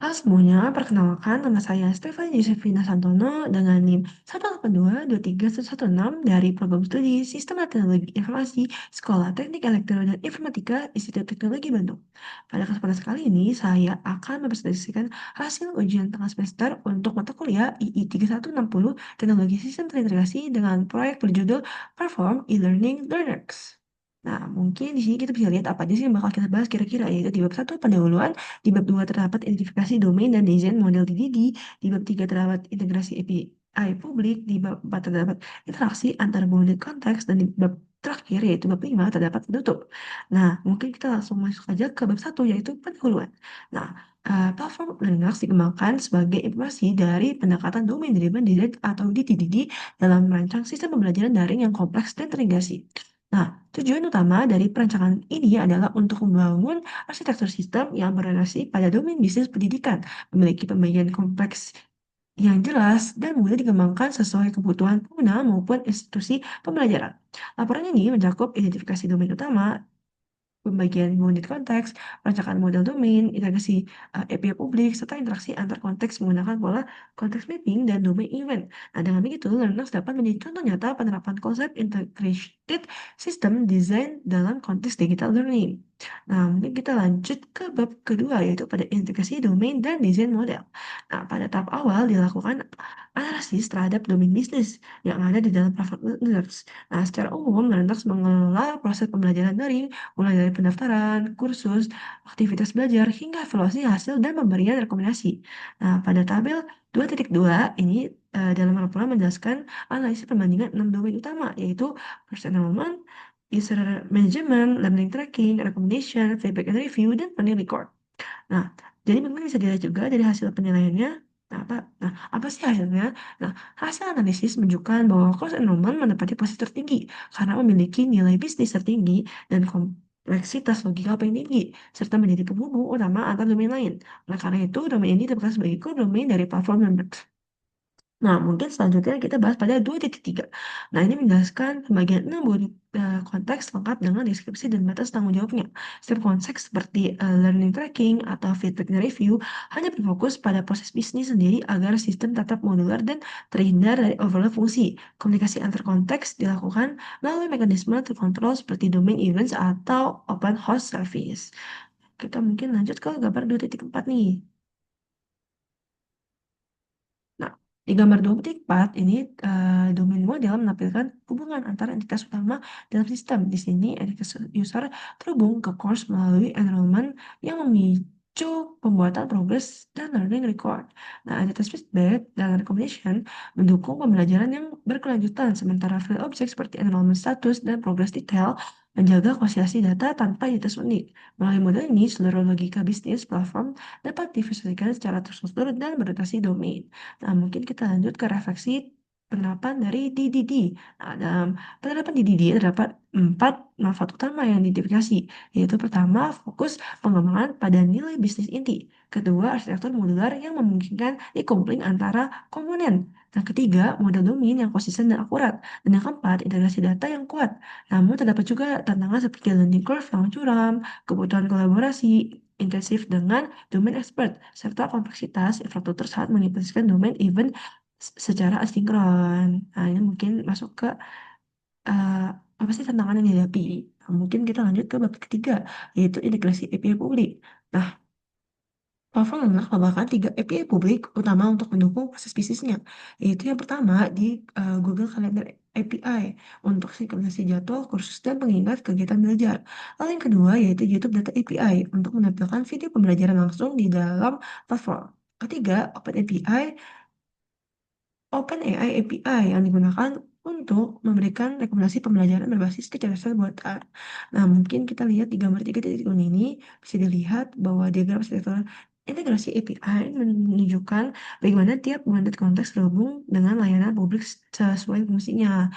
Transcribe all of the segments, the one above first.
Halo semuanya, perkenalkan nama saya Stefan Yusefina Santono dengan NIM 1822316 dari Program Studi Sistem dan Teknologi Informasi Sekolah Teknik Elektro dan Informatika Institut Teknologi Bandung. Pada kesempatan kali ini, saya akan mempresentasikan hasil ujian tengah semester untuk mata kuliah II 3160 Teknologi Sistem Terintegrasi dengan proyek berjudul Perform E-Learning Learners. Nah, mungkin di sini kita bisa lihat apa aja sih yang bakal kita bahas kira-kira, yaitu di bab 1 pendahuluan, di bab 2 terdapat identifikasi domain dan desain model DDD, di bab 3 terdapat integrasi API publik, di bab 4 terdapat interaksi antar unit konteks, dan di bab terakhir yaitu bab 5 terdapat penutup. Nah, mungkin kita langsung masuk aja ke bab 1 yaitu pendahuluan. Nah, platform Linux dikembangkan sebagai informasi dari pendekatan domain driven design atau DDD dalam merancang sistem pembelajaran daring yang kompleks dan terintegrasi. Nah, tujuan utama dari perancangan ini adalah untuk membangun arsitektur sistem yang berorientasi pada domain bisnis pendidikan, memiliki pembagian kompleks yang jelas dan mudah dikembangkan sesuai kebutuhan pengguna maupun institusi pembelajaran. Laporan ini mencakup identifikasi domain utama, pembagian unit konteks, perancangan model domain, integrasi API publik, serta interaksi antar konteks menggunakan pola konteks mapping dan domain event. Nah, dengan begitu, Learners dapat menjadi contoh nyata penerapan konsep integrated system design dalam konteks digital learning. Nah, mungkin kita lanjut ke bab kedua, yaitu pada integrasi domain dan desain model. Nah, pada tahap awal dilakukan analisis terhadap domain bisnis yang ada di dalam platform Learners. Nah, secara umum, Learners mengelola proses pembelajaran daring mulai dari pendaftaran, kursus, aktivitas belajar, hingga evaluasi hasil dan pemberian rekomendasi. Nah, pada tabel 2.2 ini dalam laporan menjelaskan analisis perbandingan 6 domain utama, yaitu first enrollment, user management, learning tracking, recommendation, feedback and review, dan learning record. Nah, jadi mungkin bisa dilihat juga dari hasil penilaiannya. Apa sih hasilnya? Nah, hasil analisis menunjukkan bahwa course enrollment menempati posisi tertinggi karena memiliki nilai bisnis tertinggi dan kompleksitas logika paling tinggi, serta menjadi penghubung utama antar domain lain. Oleh karena itu, domain ini terbuka sebagai core domain dari platform Yandex. Nah, mungkin selanjutnya kita bahas pada 2.3. Nah, ini menjelaskan pembagian 6 buah konteks lengkap dengan deskripsi dan batas tanggung jawabnya. Setiap konteks seperti learning tracking atau feedback and review hanya berfokus pada proses bisnis sendiri agar sistem tetap modular dan terhindar dari overload fungsi. Komunikasi antar konteks dilakukan melalui mekanisme terkontrol seperti domain events atau open host service. Kita mungkin lanjut ke gambar 2.4 nih. Nah, di gambar 2.4 ini domain model menampilkan hubungan antara entitas utama dalam sistem. Di sini entitas user terhubung ke course melalui enrollment yang memicu pembuatan progress dan learning record. Nah, entitas feedback dan recommendation mendukung pembelajaran yang berkelanjutan, sementara file objek seperti enrollment status dan progress detail menjaga konsistensi data tanpa identitas unik. Melalui model ini, seluruh logika bisnis platform dapat divisualisasikan secara terstruktur dan berorientasi domain. Nah, mungkin kita lanjut ke refleksi penerapan dari DDD. Nah, dalam penerapan DDD terdapat 4 manfaat utama yang diidentifikasi, yaitu pertama, fokus pengembangan pada nilai bisnis inti. Kedua, arsitektur modular yang memungkinkan decoupling antara komponen. Yang ketiga, model domain yang konsisten dan akurat. Dan yang keempat, integrasi data yang kuat. Namun, terdapat juga tantangan seperti learning curve yang curam, kebutuhan kolaborasi intensif dengan domain expert, serta kompleksitas infrastruktur saat mengimplementasikan domain event secara asinkron. Nah, ini mungkin masuk ke eh, apa sih tantangan yang dihadapi. Nah, mungkin kita lanjut ke bab ketiga, yaitu integrasi API publik. Nah, Platform adalah merupakan 3 API publik utama untuk mendukung proses bisnisnya, yaitu yang pertama di Google Calendar API untuk sinkronisasi jadwal, kursus, dan pengingat kegiatan belajar. Lalu yang kedua yaitu YouTube Data API untuk menampilkan video pembelajaran langsung di dalam platform. Ketiga, OpenAI API yang digunakan untuk memberikan rekomendasi pembelajaran berbasis kecerdasan buatan. Nah, mungkin kita lihat di gambar 3.0 ini bisa dilihat bahwa diagram arsitektur integrasi API menunjukkan bagaimana tiap unit konteks terhubung dengan layanan publik sesuai fungsinya.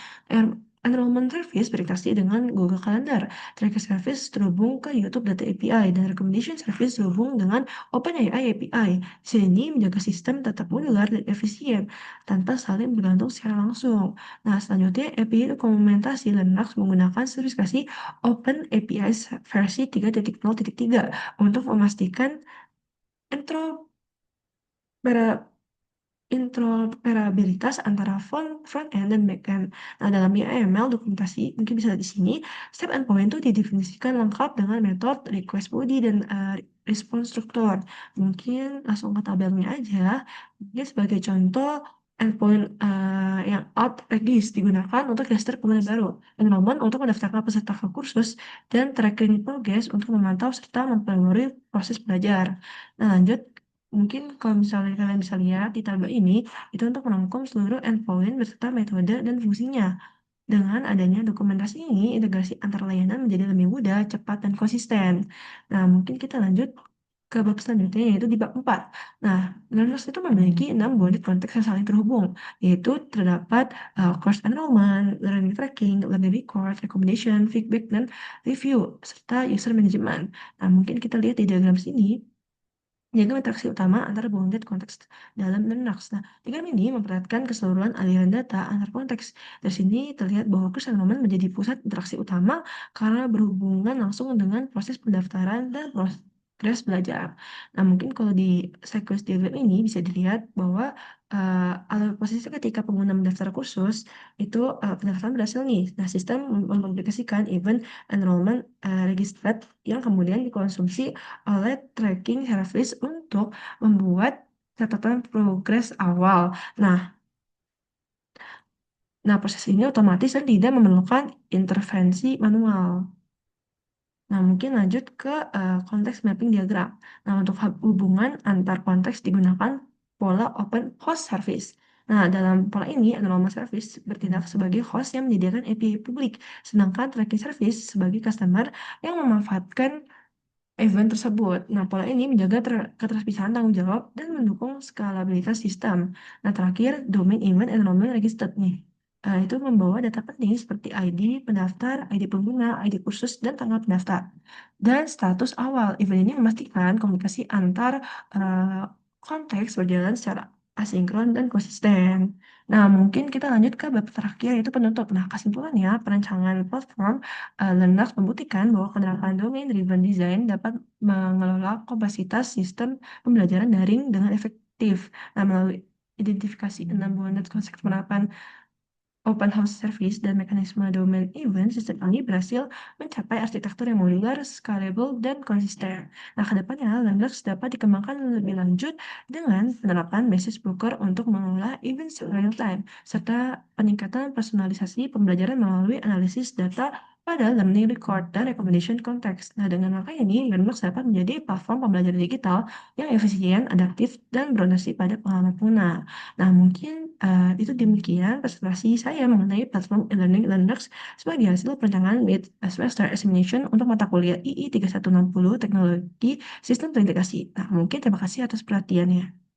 Enrollment service berinteraksi dengan Google Calendar, tracker service terhubung ke YouTube Data API, dan recommendation service terhubung dengan OpenAI API. Sini menjaga sistem tetap modular dan efisien tanpa saling bergantung secara langsung. Nah, selanjutnya API dokumentasi Linux menggunakan sertifikasi Open API versi 3.0.3 untuk memastikan Para interoperabilitas antara front end dan back end. Nah, dalam YAML dokumentasi, mungkin bisa di sini, step endpoint itu didefinisikan lengkap dengan metode request body dan response struktur. Mungkin langsung ke tabelnya aja. Mungkin sebagai contoh, endpoint yang out regis digunakan untuk register pengguna baru, enrollment untuk mendaftarkan peserta ke kursus, dan tracking progress untuk memantau serta memperbarui proses belajar. Nah, lanjut mungkin kalau misalnya kalian bisa lihat di tabel ini, itu untuk merangkum seluruh endpoint beserta metode dan fungsinya. Dengan adanya dokumentasi ini, integrasi antar layanan menjadi lebih mudah, cepat, dan konsisten. Nah, mungkin kita lanjut ke bab selanjutnya, yaitu di bab 4. Nah, Learners itu memiliki 6 body konteks yang saling terhubung, yaitu terdapat course enrollment, learning tracking, learning record, recommendation, feedback, dan review, serta user management. Nah, mungkin kita lihat di diagram sini, jaga interaksi utama antara bounded konteks dalam Linux. Nah, diagram ini memperlihatkan keseluruhan aliran data antar konteks. Dari sini terlihat bahwa Cruise Enrollment menjadi pusat interaksi utama karena berhubungan langsung dengan proses pendaftaran dan progres belajar. Nah, mungkin kalau di sequence diagram ini bisa dilihat bahwa alur posisi ketika pengguna mendaftar kursus itu pendaftaran berhasil nih. Nah, sistem mempublikasikan event enrollment registered yang kemudian dikonsumsi oleh tracking service untuk membuat catatan progres awal. Nah, proses ini otomatis dan tidak memerlukan intervensi manual. Nah, mungkin lanjut ke konteks mapping diagram. Nah, untuk hubungan antar konteks digunakan pola open host service. Nah, dalam pola ini, anonymous service bertindak sebagai host yang menyediakan API publik, sedangkan tracking service sebagai customer yang memanfaatkan event tersebut. Nah, pola ini menjaga keterpisahan tanggung jawab dan mendukung skalabilitas sistem. Nah, terakhir, domain event enrollment registered nih. Itu membawa data penting seperti ID pendaftar, ID pengguna, ID kursus, dan tanggal pendaftar. Dan status awal event ini memastikan komunikasi antar eh, konteks berjalan secara asinkron dan konsisten. Nah, mungkin kita lanjut ke bab terakhir, yaitu penutup. Nah, kesimpulannya, perancangan platform Linux membuktikan bahwa penerapan domain-driven design dapat mengelola kompleksitas sistem pembelajaran daring dengan efektif. Nah, melalui identifikasi 6 buah konsep penerapan open house service dan mekanisme domain event, sistem ini berhasil mencapai arsitektur yang modular, scalable, dan konsisten. Nah, kedepannya Linux dapat dikembangkan lebih lanjut dengan penerapan message broker untuk mengelola event real time, serta peningkatan personalisasi pembelajaran melalui analisis data pada learning record dan recommendation context. Nah, dengan langkah ini, Linux dapat menjadi platform pembelajaran digital yang efisien, adaptif, dan berorientasi pada pengalaman pengguna. Nah, mungkin itu demikian presentasi saya mengenai platform e-learning Linux sebagai hasil perencanaan mid semester examination untuk mata kuliah II 3160 Teknologi Sistem Terintegrasi. Nah, mungkin terima kasih atas perhatiannya.